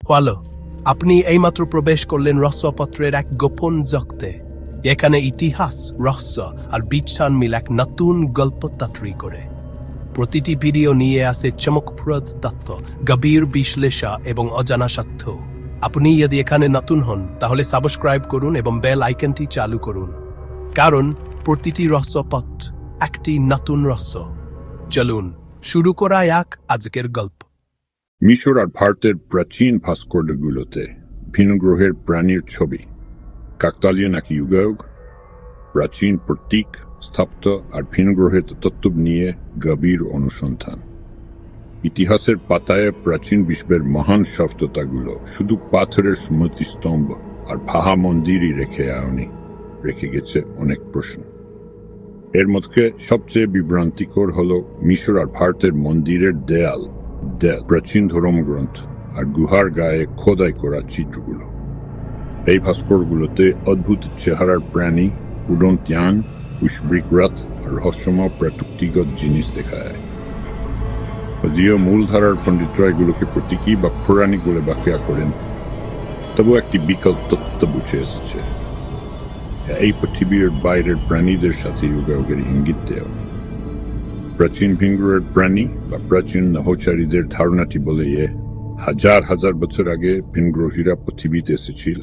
Hello, আপনি এইমাত্র প্রবেশ করলেন রহস্যপত্রের এক গোপন জগতে। এখানে ইতিহাস, রহস্য আর বিজ্ঞান মিল এক নতুন গল্প তৈরি করে। প্রতিটি ভিডিও নিয়ে আসে চমকপ্রদ তথ্য, গভীর বিশ্লেষণ এবং অজানা সত্য। আপনি যদি এখানে নতুন হন তাহলে সাবস্ক্রাইব করুন এবং বেল আইকনটি চালু করুন, কারণ প্রতিটি রহস্যপত্র একটি নতুন রহস্য। চলুন শুরু করা যাক আজকের গল্প। মিশর আর ভারতের প্রাচীন ভাস্কর্যগুলোতে ভিন্ন গ্রহের প্রাণীর ছবি, কাকতালীয় নাকি যুগায়ুগ, প্রাচীন প্রতীক, স্থাপত্য আর ভিন্ন গ্রহের তত্ত্ব নিয়ে গভীর অনুসন্ধান। ইতিহাসের পাতায় প্রাচীন বিশ্বের মহান সভ্যতাগুলো শুধু পাথরের স্মৃতিস্তম্ভ আর ভাহা মন্দিরই রেখে গেছে অনেক প্রশ্ন। এর মধ্যে সবচেয়ে বিভ্রান্তিকর হলো মিশর আর ভারতের মন্দিরের দেয়াল, প্রাচীন ধর্মগ্রন্থ আর গুহার গায়ে খোদাই করা চিত্রগুলো। এই ভাস্করগুলোতে অদ্ভুত চেহারার প্রাণী, উড়ন্ত যান, পুষ্পবৃক্ষরাত আর রহস্যময় প্রযুক্তিগত জিনিস দেখা যায়। যদিও মূলধারার পণ্ডিতরা এগুলোকে প্রতীকী বা পৌরাণিক বলে ব্যাখ্যা করেন, তবু একটি বিকল্প তত্ত্ব বুঝে এসেছে। এই পৃথিবীর বাইরের প্রাণীদের সাথে যুগায়ুগের ইঙ্গিত দেওয়া। প্রাচীন ভিনগ্রহের প্রাণী বা প্রাচীন নভোচারীদের ধারণাটি বলে হাজার হাজার বছর আগে ভিনগ্রহীরা পৃথিবীতে এসেছিল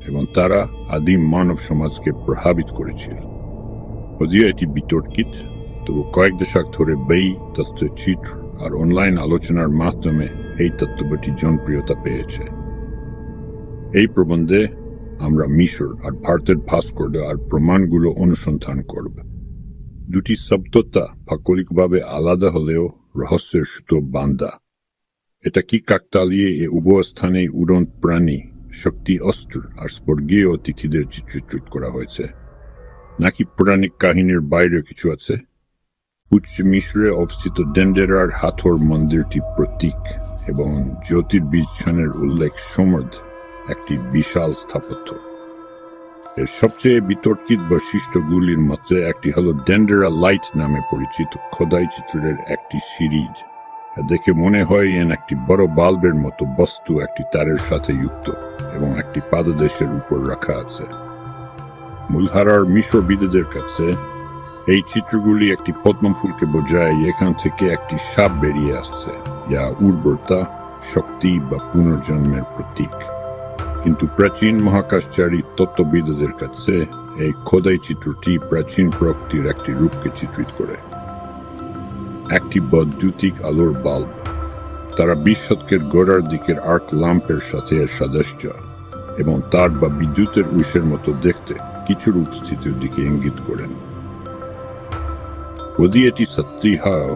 এবং তারা আদিম মানব সমাজকে প্রভাবিত করেছিল। যদিও এটি বিতর্কিত, তবু কয়েক দশক ধরে বই, তথ্যচিত্র আর অনলাইন আলোচনার মাধ্যমে এই তত্ত্বটি জনপ্রিয়তা পেয়েছে। এই প্রবন্ধে আমরা মিশর আর ভারতের ভাস্কর্য আর প্রমাণগুলো অনুসন্ধান করব। দুটি সভ্যতা ভৌগোলিকভাবে আলাদা হলেও রহস্যের সুতো বাঁধা। এটা কি কাকতালীয় উভয় স্থানেই উড়ন্ত প্রাণী, শক্তি, অস্ত্র আর স্বর্গীয় অতিথিদের চিত্রিত করা হয়েছে, নাকি পৌরাণিক কাহিনীর বাইরে কিছু আছে? উচ্চ মিশরে অবস্থিত ডেন্ডেরার হাথর মন্দিরটি প্রতীক এবং জ্যোতির্বিজ্ঞানের উল্লেখ সমৃদ্ধ একটি বিশাল স্থাপত্য। এর সবচেয়ে বিতর্কিত বৈশিষ্ট্যগুলির মধ্যে একটি হল ডেন্ডেরা লাইট নামে পরিচিত খোদাই চিত্রের একটি সিরিজ। দেখে মনে হয় একটি বড় বাল্বের মতো বস্তু একটি তারের সাথে যুক্ত এবং একটি পাদদেশের উপর রাখা আছে। মূলধারার মিশরবিদদের কাছে এই চিত্রগুলি একটি পদ্মফুলকে বোঝায়, এখান থেকে একটি সাপ বেরিয়ে আসছে, যা উর্বরতা, শক্তি বা পুনর্জন্মের প্রতীক। কিন্তু প্রাচীন মহাকাশচারী তত্ত্ববিদদের কাছে এই খোদাই চিত্রটি প্রাচীন প্রকৃতির একটি রূপকে চিত্রিত করে, একটি বৈদ্যুতিক আলোর বাল্ব। তারা 20 শতকের গোড়ার দিকের আর্ক ল্যাম্পের সাথে এর সাদৃশ্য এবং তার বা বিদ্যুতের উৎসের মতো দেখতে কিছুর উপস্থিতির দিকে ইঙ্গিত করেন। যদি এটি সত্যি হয়,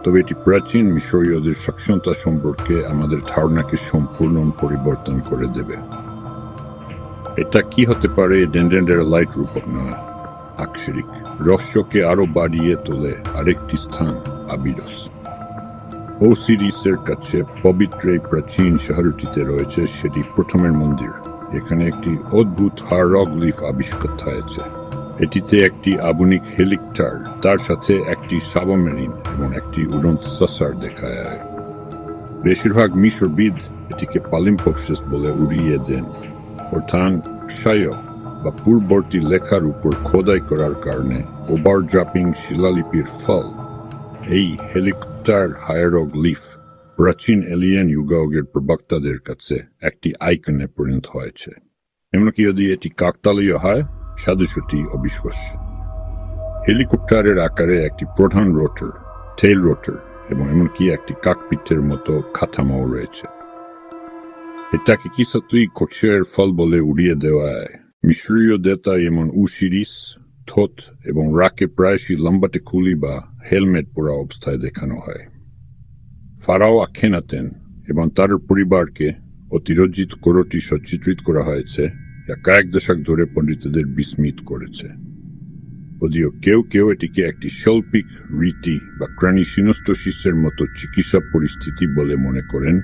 তবে এটি প্রাচীন মিশরীয়দের সক্ষমতা সম্পর্কে আমাদের ধারণাকে সম্পূর্ণ পরিবর্তন করে দেবে। এটা কি হতে পারে? ডেন্ডেরা লাইট রূপক নয়, আক্ষরিক রহস্যকে আরো বাড়িয়ে তোলে আরেকটি স্থান, আবিরস। ওসিরিসের কাছে পবিত্র এই প্রাচীন শহরটিতে রয়েছে সেটি প্রথমের মন্দির। এখানে একটি অদ্ভুত হায়ারোগ্লিফ আবিষ্কার হয়েছে। এটিতে একটি আধুনিক হেলিকপ্টার, তার সাথে একটি সাবমেরিন এবং একটি উড়ন্ত সাসার দেখা যায়। বেশিরভাগ মিশরবিদ এটিকে পালিম্পোপসিস বলে উড়িয়ে দেন, অর্থাৎ শায় বা পূর্ববর্তী লেখার উপর খোদাই করার কারণে ওভারড্রাপিং শিলালিপির ফল। এই হেলিকপ্টার হায়ারোগ্লিফ প্রাচীন এলিয়েন যুগায়ুগের প্রবক্তাদের কাছে একটি আইকনে পরিণত হয়েছে। এমনকি যদি এটি কাকতালীয় হয়, সাদৃশ্যটি অবিশ্বাস্য। হেলিকপ্টারের আকারে একটি প্রধান রোটর, টেইল রোটর এবং এমনকি একটি কাকপিটের মতো কাঠামো রয়েছে। এটাকে কি সত্যিই খোঁজের ফল বলে উড়িয়ে দেওয়ায়? মিশরীয় দেবতা যেমন ওসিরিস, থোথ এবং রাকে প্রায়শই লম্বাটে খুলি বা হেলমেট পরা অবস্থায় দেখানো হয়। ফারাও আখেনাতেন এবং তার পরিবারকে অতিরঞ্জিত করটি সচিত্রিত করা হয়েছে, যা কয়েক দশক ধরে পণ্ডিতদের বিস্মিত করেছে। যদিও কেউ কেউ এটিকে একটি শৈল্পিক রীতি বা ক্রানিসিনোস্টোসিসের মতো চিকিৎসা পরিস্থিতি বলে মনে করেন,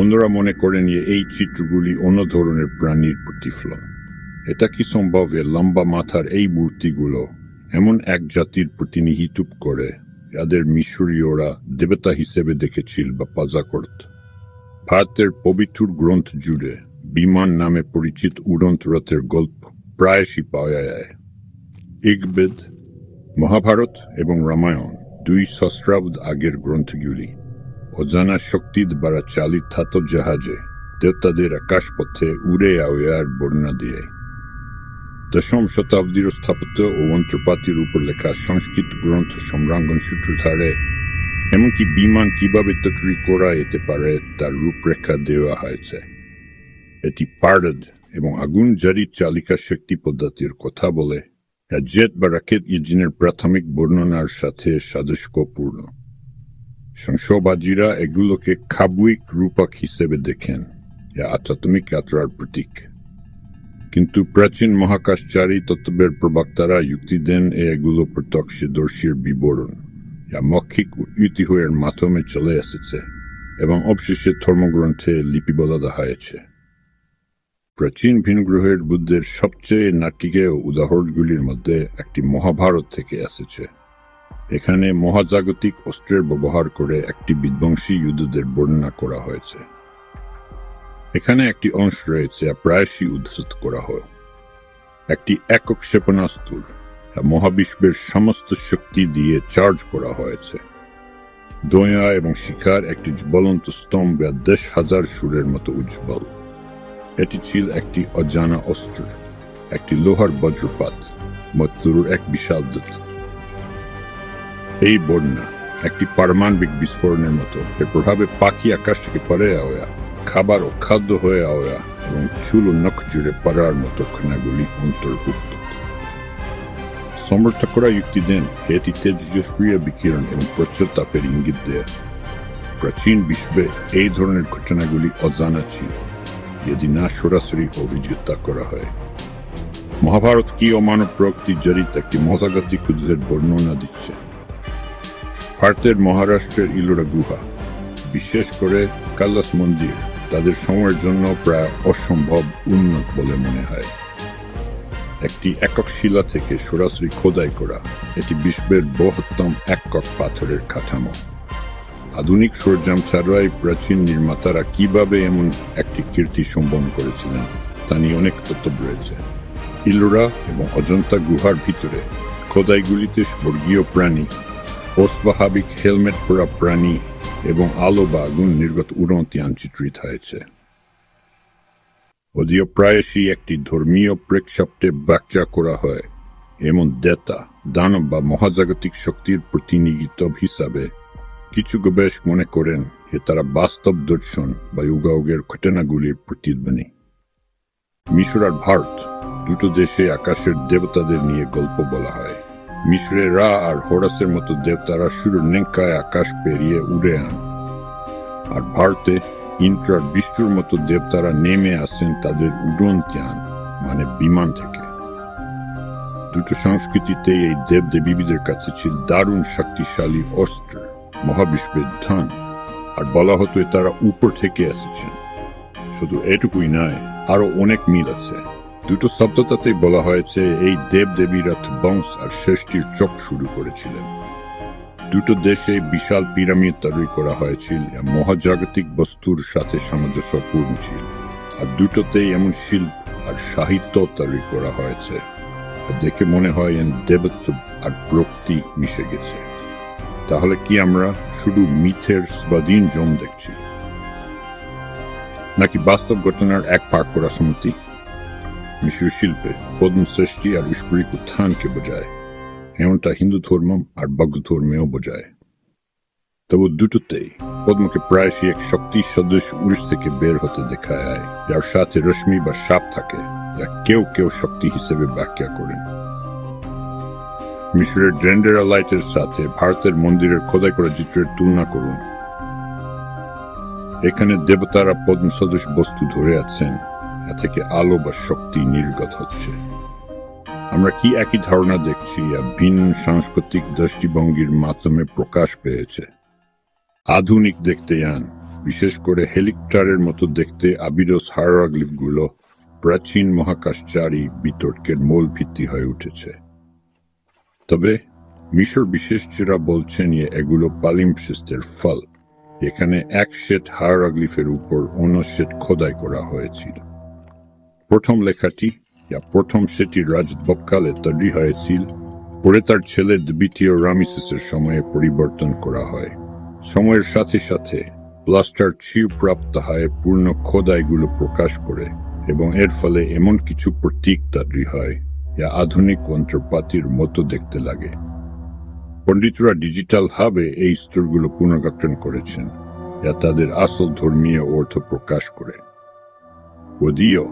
অন্যরা মনে করেন এই চিত্রগুলি অন্য ধরনের প্রাণীর প্রতিফলন। এটা কি সম্ভব লম্বা মাথার এই মূর্তিগুলো এমন এক জাতির প্রতিনিধিত্ব করে যাদের মিশরীয়রা দেবতা হিসেবে দেখেছিল বা পূজা করত? ভারতের পবিত্র গ্রন্থ জুড়ে বিমান নামে পরিচিত উড়ন্ত রথের গল্প প্রায়শই পাওয়া যায়। ঋগ্বেদ, মহাভারত এবং রামায়ণ দুই সহস্রাব্দ আগের গ্রন্থগুলি অজানা শক্তি দ্বারা চালিত ধাতব জাহাজে দেবতাদের আকাশপথে উড়ে যাওয়ার বর্ণনা দিয়ে। দশম শতাব্দীর স্থাপত্য ও যন্ত্রপাতির উপর লেখা সংস্কৃত গ্রন্থ সম্রাঙ্গন সূত্রধারে এমনকি বিমান কিভাবে তৈরি করা যেতে পারে তার রূপরেখা দেওয়া হয়েছে। এটি পারদ এবং আগুন জারি চালিকা শক্তি পদ্ধতির কথা বলে, জেট বা রকেট ইঞ্জিনের প্রাথমিক বর্ণনার সাথে সাদৃশ্যপূর্ণ। সংশয়বাদীরা এগুলোকে খাবুইক রূপক হিসেবে দেখেন, যা আধ্যাত্মিক যাত্রার প্রতীক। কিন্তু প্রাচীন মহাকাশচারী তত্ত্বের প্রবক্তারা যুক্তি দেন এগুলো প্রত্যক্ষদর্শীর বিবরণ, যা মৌখিক ঐতিহ্যের মাধ্যমে চলে এসেছে এবং অবশেষে ধর্মগ্রন্থে লিপিবদ্ধ হয়েছে। প্রাচীন ভিনগ্রহের বুদ্ধের সবচেয়ে নাটকীয় উদাহরণগুলির মধ্যে একটি মহাভারত থেকে এসেছে। এখানে মহাজাগতিক অস্ত্রের ব্যবহার করে একটি বিধ্বংসী যুদ্ধের বর্ণনা করা হয়েছে। এখানে একটি অংশ রয়েছে যা প্রায়শই উদ্ধৃত করা হয়। একটি একক ক্ষেপণাস্ত্র মহাবিশ্বের সমস্ত শক্তি দিয়ে চার্জ করা হয়েছে। দয়া এবং শিখার একটি জ্বলন্ত স্তম্ভ 10,000 সূর্যের মতো উজ্জ্বল। এটি ছিল একটি অজানা অস্ত্র, একটি লোহার বজ্রপাত, মৃত্যুর এক বিশাল দূত। এই বর্ণনা একটি পারমাণবিক বিস্ফোরণের মতো, এর প্রভাবে পাখি আকাশ থেকে পড়ে যাওয়া, খাবার ও খাদ্য হয়ে যাওয়া এবং চুল ও নখ জুড়ে পড়ার মতো ঘটনাগুলি অন্তর্ভুক্ত। সমর্থকরা যুক্তি দেন এটি তেজস্ক্রিয় বিকিরণ এবং প্রচুর তাপের ইঙ্গিত দেয়। প্রাচীন বিশ্বে এই ধরনের ঘটনাগুলি অজানা ছিল, যদি না সরাসরি অভিযোগ করা হয়। মহাভারত কি অমানব প্রকৃতি জড়িত একটি মহাজাগতিক যুদ্ধের বর্ণনা দিচ্ছে। ভারতের মহারাষ্ট্রের ইলোরা গুহা, বিশেষ করে কৈলাস মন্দির, তাদের সময়ের জন্য প্রায় অসম্ভব উন্নত বলে মনে হয়। একটি একক শিলা থেকে সরাসরি খোদাই করা, এটি বিশ্বের বৃহত্তম একক পাথরের কাঠামো। আধুনিক সরঞ্জাম ছাড়াই প্রাচীন নির্মাতারা কিভাবে এমন একটি কীর্তি সম্পন্ন করেছিলেন তা নিয়ে অনেক তথ্য রয়েছে। ইলোরা এবং অজন্তা গুহার ভিতরে খোদাইগুলিতে স্বর্গীয় প্রাণী, অস্বাভাবিক হেলমেট পরা প্রাণী এবং আলো বা আগুন নির্গত উড়ন্ত চিত্রিত হয়েছে। যদিও প্রায়শই একটি ধর্মীয় প্রেক্ষাপটে ব্যাখ্যা করা হয়, এমন দেবতা, দানব বা মহাজাগতিক শক্তির প্রতিনিধিত্ব হিসাবে কিছু গবেষক মনে করেন যে তারা বাস্তব দর্শন বা যুগাযুগের ঘটনাগুলির প্রতিধ্বনি। মিশর আর ভারত দুটো দেশে আকাশের দেবতাদের নিয়ে গল্প বলা হয়। মিশরে রা আর হরাসের মতো দেবতারা সূর্যনেঙ্কায় আকাশ পেরিয়ে উড়ে আন, আর ভারতে ইন্দ্র আর বিষ্ণুর মতো দেবতারা নেমে আসেন তাদের উড়ন্তিয়ান মানে বিমান থেকে। দুটো সংস্কৃতিতে এই দেবদেবীদের কাছে ছিল দারুণ শক্তিশালী অস্ত্র, মহাবিশ্বের ধান, আর বলা হতো তারা উপর থেকে এসেছেন। শুধু এটুকুই নয়, আরো অনেক মিল আছে। দুটো শব্দটাতে বলা হয়েছে এই দেবদেবীরা বংশ আর সৃষ্টির চক শুরু করেছিলেন। দুটো দেশে বিশাল পিরামিড তৈরি করা হয়েছিল, মহাজাগতিক বস্তুর সাথে সামঞ্জস্যপূর্ণ ছিল, আর দুটোতেই এমন শিল্প আর সাহিত্য তৈরি করা হয়েছে দেখে মনে হয় দেবত্ব আর প্রকৃতি মিশে গেছে। তাহলে কি আমরা শুধু মিথের স্বাধীন জম দেখছি, নাকি বাস্তব ঘটনার এক ভাগ করা স্মৃতি? মিশরীয় শিল্পে পদ্ম সৃষ্টি আর ঐশ্বরিক উত্থানকে বোঝায়, এমনটা হিন্দু ধর্ম আর বৌদ্ধ ধর্মেও বোঝায়। তবু দুটোতেই পদ্মকে প্রায়শই এক শক্তি সদৃশ উড়স থেকে বের হতে দেখা যায়, যার সাথে রশ্মি বা সাপ থাকে, যা কেউ কেউ শক্তি হিসেবে ব্যাখ্যা করেন। মিশরের ডেন্ডেরা লাইটের সাথে ভারতের মন্দিরের খোদাই করা চিত্রের তুলনা করুন। এখানে দেবতারা পদ্ম সদৃশ বস্তু ধরে আছেন, যা থেকে আলো বা শক্তি নির্গত হচ্ছে। আমরা কি একই ধারণা দেখছি, ভিন্ন সাংস্কৃতিক দৃষ্টিভঙ্গির মাধ্যমে প্রকাশ পেয়েছে? আধুনিক দেখতে যান, বিশেষ করে হেলিকপ্টারের মতো দেখতে আবিরস হায়ারোগ্লিফগুলো প্রাচীন মহাকাশচারী বিতর্কের মূল ভিত্তি হয়ে উঠেছে। তবে মিশর বিশেষজ্ঞরা বলছেন এগুলো পালিম্পসিস্টের ফল, এখানে এক সেট হায়ারগ্লিফের উপর অন্য সেট খোদাই করা হয়েছিল। প্রথম লেখাটি প্রথম সেটি রাজবকালে তৈরি হয়েছিল, পরে তার ছেলে দ্বিতীয় রামিসেসের সময়ে পরিবর্তন করা হয়। সময়ের সাথে সাথে প্লাস্টার চিরপ্রাপ্ত হয় পূর্ণ খোদাইগুলো প্রকাশ করে এবং এর ফলে এমন কিছু প্রতীক তৈরি হয় যা আধুনিক যন্ত্রপাতির মতো দেখতে লাগে। পণ্ডিতরা ডিজিটাল ভাবে এই স্তরগুলো পুনর্গঠন করেছেন যা তাদের আসল ধর্মীয় অর্থ প্রকাশ করে। যদিও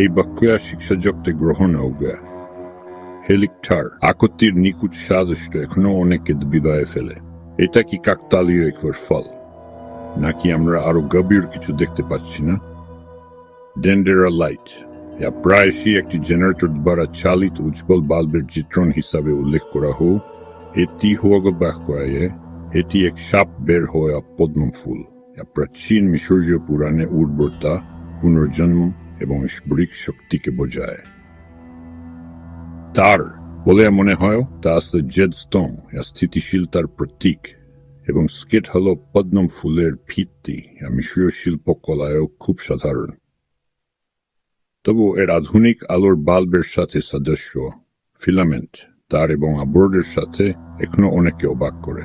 এই বাক্যা শিক্ষাজগতে গ্রহণযোগ্য, হেলিকটার আকতির নিকুট সাদৃশ্য এখনো অনেকে বিদায় ফেলে। এটা কি কাকতালীয় একর ফল, নাকি আমরা আরো গভীর কিছু দেখতে পাচ্ছি না? ডেন্ডেরা লাইট প্রায়শই একটি জেনারেটর দ্বারা চালিত উজ্জ্বল বাল্বের চিত্রণ হিসাবে উল্লেখ করা হোক। এটি এটি এক সাপ বের হওয়া পদ্ম ফুল, প্রাচীন মিশরীয় পুরাণে উর্বরতা, পুনর্জন্ম এবং ঐশ্বরিক শক্তিকে বোঝায়। তার বলে মনে হয় তা আসলে জেডস্টোন স্থিতিশীলতার প্রতীক, এবং স্কেট হল পদ্ম ফুলের ভিত্তি, মিশরীয় শিল্পকলায়ও খুব সাধারণ। তবু এর আধুনিক আলোর বাল্বের সাথে সাদৃশ্য, ফিলামেন্ট, তার এবং আবরণের সাথে এখনো অনেকে অবাক করে।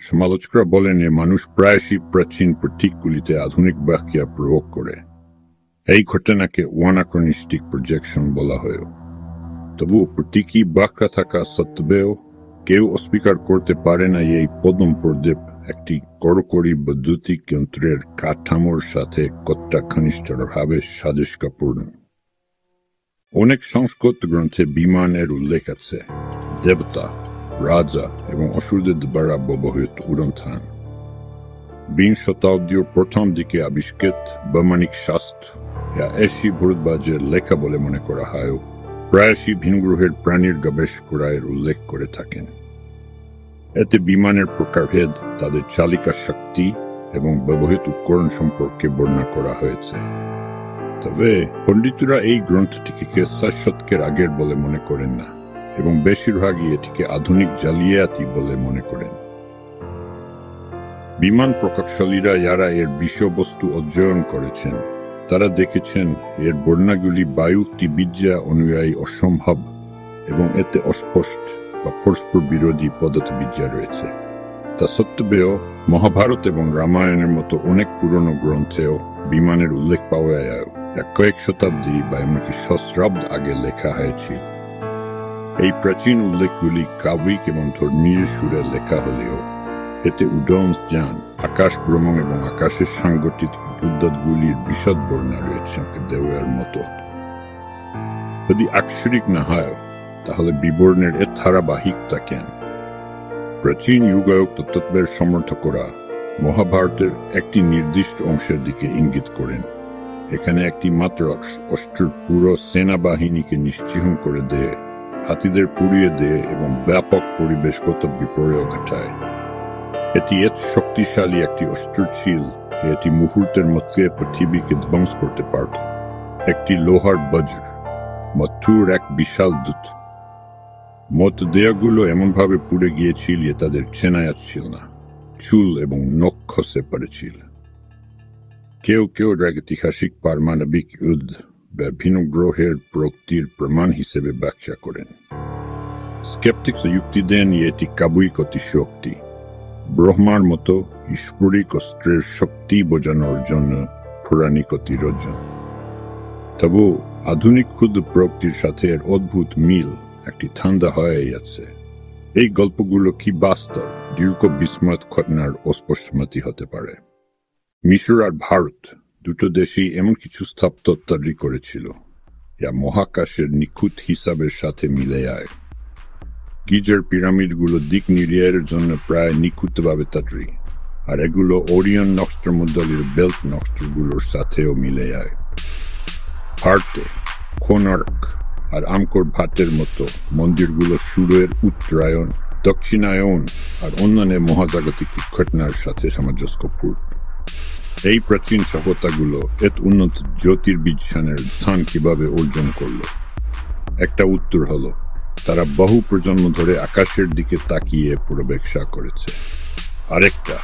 সমালোচকরা বলেন যে মানুষ প্রায়শই প্রাচীন প্রতীকগুলিতে আধুনিক ব্যাখ্যা প্রয়োগ করে। এই ঘটনাকে অ্যানাক্রনিস্টিক প্রজেকশন বলা হয়। তবু প্রতীকী ব্যাখ্যা থাকা সত্ত্বেও কেউ অস্বীকার করতে পারে না এই পদ্ম প্রদীপ একটি কড়কড়ি বৈদ্যুতিক যন্ত্রের কাঠামোর সাথে কতটা ঘনিষ্ঠভাবে সাদৃশ্যপূর্ণ। অনেক সংস্কৃত গ্রন্থে বিমানের উল্লেখ আছে, দেবতা, রাজা এবং অসুরদের দ্বারা ব্যবহৃত উড়নথান। বিংশ শতাব্দীর প্রথম দিকে আবিষ্কৃত বৈমানিক শাস্ত্র এশি ভরদ্বাজের লেখা বলে মনে করা হয়, প্রায়শই ভিন্ন গ্রহের প্রাণীর গবেষকরা উল্লেখ করে থাকেন। এতে বিমানের প্রকারভেদ, তাদের চালিকা শক্তি এবং ব্যবহৃত উপকরণ সম্পর্কে বর্ণনা করা হয়েছে। তবে পণ্ডিতরা এই গ্রন্থটিকে ৬০ শতকের আগের বলে মনে করেন না এবং বেশিরভাগই এটিকে আধুনিক জালিয়াতি বলে মনে করেন। বিমান প্রকৌশলীরা যারা এর বিষয়বস্তু অধ্যয়ন করেছেন তারা দেখেছেন এর বর্ণনাগুলি বায়ুক্তিবিদ্যা অনুযায়ী অসম্ভব এবং এতে অস্পষ্ট বা পরস্পর বিরোধী পদার্থবিদ্যা রয়েছে। তা সত্ত্বেও মহাভারত এবং রামায়ণের মতো অনেক পুরনো গ্রন্থেও বিমানের উল্লেখ পাওয়া যায়, কয়েক শতাব্দী বা এমনকি সহস্রাব্দ আগে লেখা হয়েছিল। এই প্রাচীন উল্লেখগুলি কাব্যিক এবং ধর্মীয় সুরে লেখা হলেও এতে উড্ডয়ন যান, আকাশ ভ্রমণ এবং আকাশের সাংগঠিক উদ্যোগগুলির বিশদ বর্ণনা রয়েছে দেওয়ার মতো। যদি আক্ষরিক না হয় তাহলে বিবরণের এর ধারাবাহিকতা কেন? প্রাচীন যুগায়ুক্ত তত্ত্বের সমর্থকরা মহাভারতের একটি নির্দিষ্ট অংশের দিকে ইঙ্গিত করেন। এখানে একটি মাত্র অস্ত্রের পুরো সেনাবাহিনীকে নিশ্চিহ্ন করে দেয়, হাতিদের পুড়িয়ে দেয় এবং ব্যাপক পরিবেশগত বিপর্যয় ঘটায়। এটি এত শক্তিশালী একটি অস্ত্র ছিল এটি মুহূর্তের মধ্যে পৃথিবীকে ধ্বংস করতে পারত। একটি লোহার বজ্র, মথুর এক বিশাল দূত। মতদেহগুলো এমনভাবে পুড়ে গিয়েছিল যে তাদের চেনা যাচ্ছিল না, চুল এবং নখ খসে পড়েছিল। কেউ কেউ ঐতিহাসিক পারমাণবিক যুদ্ধ বা ভিন্ন গ্রহের প্রকৃতির প্রমাণ হিসেবে ব্যাখ্যা করেন। স্কেপটিক্স যুক্তি দেন এটি কাব্যিক অতিশক্তি, ব্রহ্মার মতো ঈশ্বরিক অস্ত্রের শক্তি বোঝানোর জন্য পৌরাণিক অতিরঞ্জন। তবু আধুনিক ক্ষুদ্র প্রকৃতির সাথে এর অদ্ভুত মিল একটি ঠান্ডা হয়ে আছে। এই গল্পগুলো কি বাস্তব দীর্ঘ বিস্ময় ঘটনার অস্পষ্টমতি হতে পারে? মিশর আর ভারত দুটো দেশই এমন কিছু স্থাপত্য তৈরি করেছিল যা মহাকাশের নিখুঁত হিসাবের সাথে মিলে যায়। গিজার পিরামিডগুলো দিক নির্ণয়ের জন্য প্রায় নিখুঁতভাবে তৈরি, আর এগুলো ওরিয়ন নক্ষত্রমণ্ডলীর বেল্ট নক্ষত্রগুলোর সাথেও মিলে যায়। ভারতে কোণার্ক আর আমকোর ভাটের মতো মন্দিরগুলো সূর্যের উত্তরায়ণ, দক্ষিণায়ন আর অন্যান্য মহাজাগতিক ঘটনার সাথে সামঞ্জস্যপূর্ণ। এই প্রাচীন সভ্যতাগুলো এত উন্নত জ্যোতির্বিজ্ঞানের স্থান কিভাবে অর্জন করল? একটা উত্তর হলো তারা বহু প্রজন্ম ধরে আকাশের দিকে তাকিয়ে পূর্বাপেক্ষা করেছে। আরেকটা,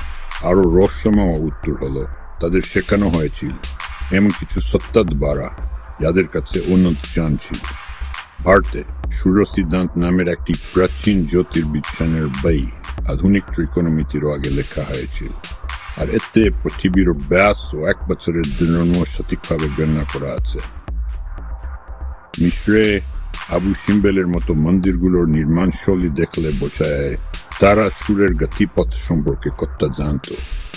আরো রহস্যময় উত্তর হলো তাদের শেখানো হয়েছিল এমন কিছু সত্তা দ্বারা যাদের কাছে উন্নতি ছিল। ভারতে সূর্য সিদ্ধান্ত নামের একটি প্রাচীন জ্যোতির্বিজ্ঞানের বই আধুনিক ত্রিকোণমিতিরও আগে লেখা হয়েছিল, আর এতে পৃথিবীর ব্যাস ও 1 বছরের দৈর্ঘ্য সঠিকভাবে গণনা করা আছে। মিশরে আবু সিম্বেলের মতো মন্দিরগুলোর নির্মাণ শৈলী দেখলে বোঝা যায় তারা সূর্যের গতিপথ সম্পর্কে কতটা জানত।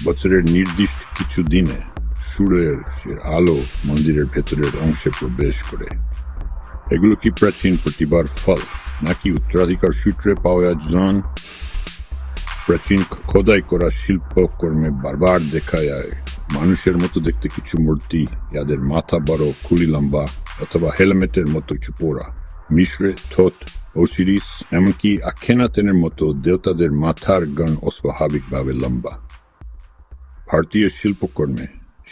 বছরের নির্দিষ্ট কিছু দিনে সূর্যের আলো মন্দিরের ভেতরের অংশে প্রবেশ করে। এগুলো কি প্রাচীন প্রতিভার ফল নাকি উত্তরাধিকার সূত্রে পাওয়া জ্ঞান? প্রাচীন খোদাই করা শিল্পকর্মে বারবার দেখা যায় মানুষের মতো দেখতে কিছু মূর্তি, যাদের মাথা বড়, খুলি লম্বা অথবা হেলমেটের মতো কিছু পোড়া। মিশরে থোত, ওসিরিস, এমনকি আখেনাতেনের মতো দেবতাদের মাথার গণ অস্বাভাবিকভাবে লম্বা। ভারতীয় শিল্পকর্মে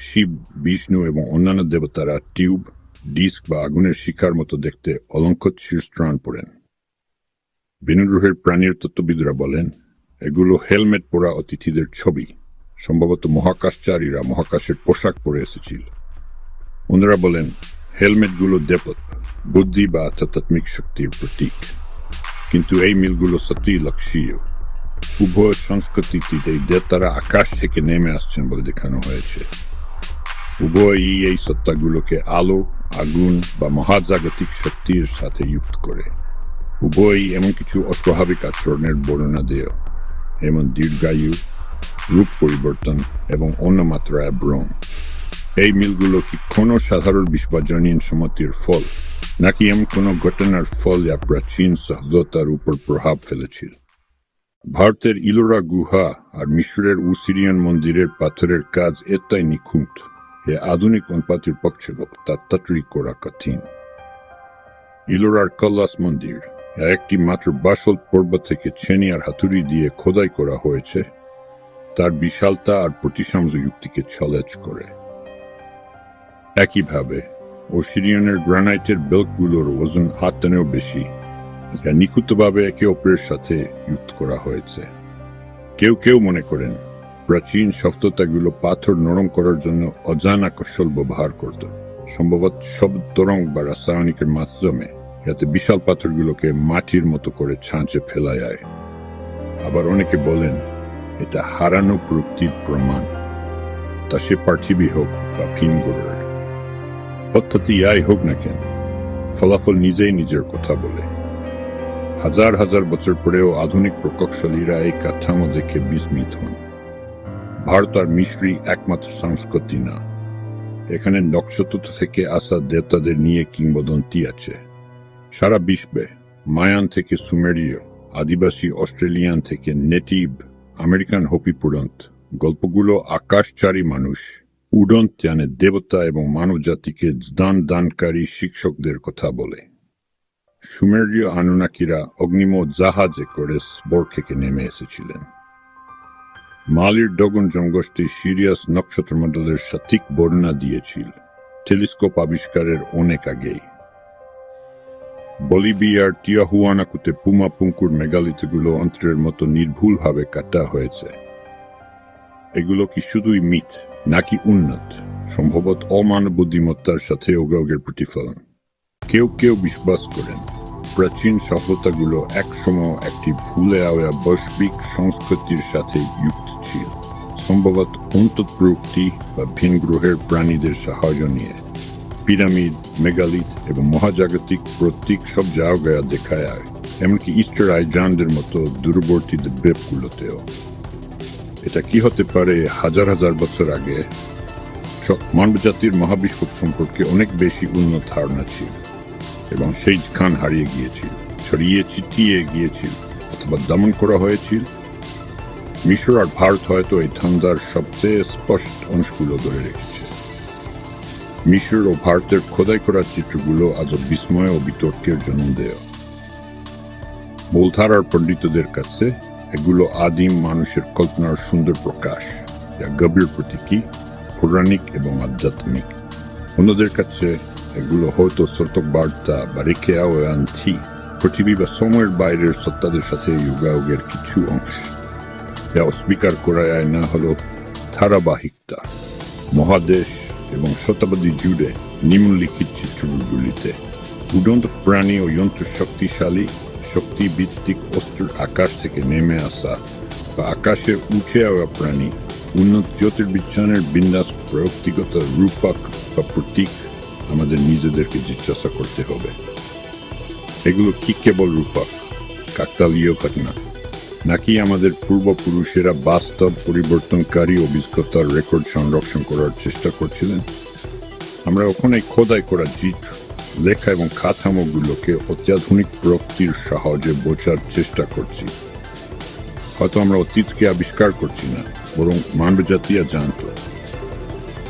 শিব, বিষ্ণু এবং অন্যান্য দেবতারা টিউব, ডিস্ক বা আগুনের শিখার মতো দেখতে অলঙ্কৃত শিরস্ত্রাণ পরেন। ভিন্ন গ্রহের প্রাণীর তত্ত্ববিদরা বলেন এগুলো হেলমেট পরা অতিথিদের ছবি, সম্ভবত মহাকাশচারীরা মহাকাশের পোশাক পরে এসেছিল। অন্যরা বলেন হেলমেটগুলো দেবত, বুদ্ধি বা আধ্যাত্মিক শক্তির প্রতীক। কিন্তু এই মিলগুলো সত্যিই লক্ষীয়। উভয় সংস্কৃতিতে এই দেবতারা আকাশ থেকে নেমে আসছেন বলে দেখানো হয়েছে। উভয়ই এই সত্তাগুলোকে আলো, আগুন বা মহাজাগতিক শক্তির সাথে যুক্ত করে। উভয়ই এমন কিছু অস্বাভাবিক আচরণের বর্ণনা দেয়, যেমন দীর্ঘায়ু, রূপ পরিবর্তন এবং অন্য মাত্রায় ভ্রম। এই মিলগুলো কি কোনো সাধারণ বিশ্বজনীন সম্মতির ফল নাকি এমন কোনো ঘটনার ফল যা প্রাচীন সভ্যতার উপর প্রভাব ফেলেছিল? ভারতের ইলোরা গুহা আর মিশরের উসিরিয়ান মন্দিরের পাথরের কাজ এতটাই নিখুঁত যে আধুনিক অনুপাতের পক্ষে তাত্ত্বিক করা কঠিন। ইলোরার কৈলাস মন্দির একটি মাত্র বাসল্ট পর্বত থেকে ছেনি আর হাতুড়ি দিয়ে খোদাই করা হয়েছে, তার বিশালতা আর প্রতিসাম্য যুক্তিকে চ্যালেঞ্জ করে। একইভাবে ওসিরিয়ানের গ্রানাইটের বেল্টগুলোর ওজন 8 টনেও বেশি, যা নিখুঁতভাবে একে অপরের সাথে যুক্ত করা হয়েছে। কেউ কেউ মনে করেন প্রাচীন সভ্যতাগুলো পাথর নরম করার জন্য অজানা কৌশল ব্যবহার করত, সম্ভবত শব্দ তরঙ্গ বা রাসায়নিকের মাধ্যমে, যাতে বিশাল পাথরগুলোকে মাটির মতো করে ছাঁচে ফেলা যায়। আবার অনেকে বলেন এটা হারানো প্রকৃতির প্রমাণ, তা সে পার্থিবী হোক বা ভিন গ্রহের। পদ্ধতি যাই হোক না কেন, ফলাফল নিজেই নিজের কথা বলে। হাজার হাজার বছর পরেও আধুনিক প্রকৌশলীরা এই কাঠামো দেখে বিস্মিত হন। ভারত আর মিশরি একমাত্র সংস্কৃতি না, এখানে নক্ষত্র থেকে আসা দেবতাদের নিয়ে কিংবদন্তি আছে। সারা বিশ্বে মায়ান থেকে সুমেরীয়, আদিবাসী অস্ট্রেলিয়ান থেকে নেটিভ আমেরিকান হোপি পর্যন্ত গল্পগুলো আকাশচারী মানুষ, উড়ন্ত যানে দেবতা এবং মানব জাতিকে দানকারী শিক্ষকদের কথা বলে। সুমেরীয় আনুনাকিরা অগ্নিম জাহাজে করে স্বর্গ থেকে নেমে এসেছিলেন। মালির ডগন জনগোষ্ঠী সিরিয়াস নক্ষত্রমণ্ডলের সঠিক বর্ণনা দিয়েছিল টেলিস্কোপ আবিষ্কারের অনেক আগেই। বলিভিয়ার টিয়াহুয়ানাকুতে পুমা পুঙ্কুর মেগালিথগুলো অন্তরের মতো নির্ভুলভাবে কাটা হয়েছে। এগুলো কি শুধুই মিথ নাকি উন্নত, সম্ভবত অমানব বুদ্ধিমত্তার সাথে যোগাযোগের প্রতিফলন? কেউ কেউ বিশ্বাস করেন প্রাচীন সভ্যতাগুলো একসময় একটি ভুলে যাওয়া বৈশ্বিক সংস্কৃতির সাথে যুক্ত ছিল, সম্ভবত উন্নত প্রযুক্তি বা ভিন গ্রহের প্রাণীদের সাহায্য নিয়ে। পিরামিড, মেগালিথ এবং মহাজাগতিক প্রতীক সব জায়গায় দেখা যায়, এমনকি ইস্টার আইল্যান্ডের মতো দূরবর্তী দ্বীপগুলোতেও। এটা কি হতে পারে হাজার হাজার বছর আগে মানবজাতির মহাবিশ্ব সম্পর্কে অনেক বেশি উন্নত ধারণা ছিল এবং সেই খান হারিয়ে গিয়েছিল, ছড়িয়ে ছিটিয়ে গিয়েছিল অথবা দমন করা হয়েছিল? মিশর আর ভারত হয়তো এই ধান্দার সবচেয়ে স্পষ্ট অংশগুলো ধরে রেখেছে। মিশর ও ভারতের খোদাই করা চিত্রগুলো আজও বিস্ময় ও বিতর্কের জন্ম দেয়। মূলধারার পণ্ডিতদের কাছে এগুলো আদিম মানুষের কল্পনার সুন্দর প্রকাশ, যা গভীর প্রতীকী, পৌরাণিক এবং আধ্যাত্মিক। অন্যদের কাছে এগুলো হয়তো সতর্ক বার্তা বা রেখে আনছি পৃথিবী বা সময়ের বাইরের সত্তাদের সাথে যোগাযোগের কিছু অংশ। যা অস্বীকার করা যায় না হলো ধারাবাহিকতা। মহাদেশ এবং শতাব্দী জুড়ে নিম্নলিখিত চিত্রগুলিতে উড়ন্ত প্রাণী ও যন্ত্র শক্তিশালী শক্তিভিত্তিক অস্ত্র আকাশ থেকে নেমে আসা বা আকাশের উঁচে আওয়া প্রাণী, উন্নত জ্যোতির্বিজ্ঞানের বিন্যাস, প্রযুক্তিগত রূপক বা প্রতীক আমাদের নিজেদেরকে জিজ্ঞাসা করতে হবে, এগুলো কি কেবল রূপক কাকতালীয় ঘটনা, নাকি আমাদের পূর্বপুরুষেরা বাস্তব পরিবর্তনকারী অভিজ্ঞতার রেকর্ড সংরক্ষণ করার চেষ্টা করছিলেন? আমরা ওখানে খোদাই করা চিত্র, লেখা এবং কাঠামোগুলোকে অত্যাধুনিক প্রযুক্তির সাহায্যে বোঝার চেষ্টা করছি। হয়তো আমরা অতীতকে আবিষ্কার করছি না, বরং মানবজাতিরা জানত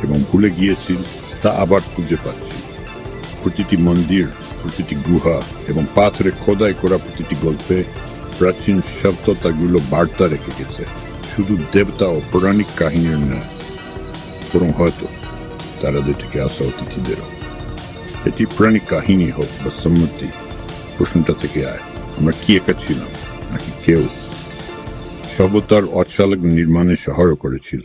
এবং ভুলে গিয়েছিল তা আবার খুঁজে পাচ্ছি। প্রতিটি মন্দির, প্রতিটি গুহা এবং পাথরে খোদাই করা প্রতিটি গল্পে প্রাচীন সভ্যতাগুলো বার্তা রেখে গেছে, শুধু দেবতা ও পৌরাণিক কাহিনীর নয়, বরং হয়তো তারাদের থেকে আসা অতিথিদেরও। এটি প্রাণী কাহিনী হোক বা সম্মতি, প্রশ্নটা থেকে আয়, আমরা কি একা ছিলাম নাকি কেউ সভ্যতার অচালক নির্মাণে সহায়তা করেছিল?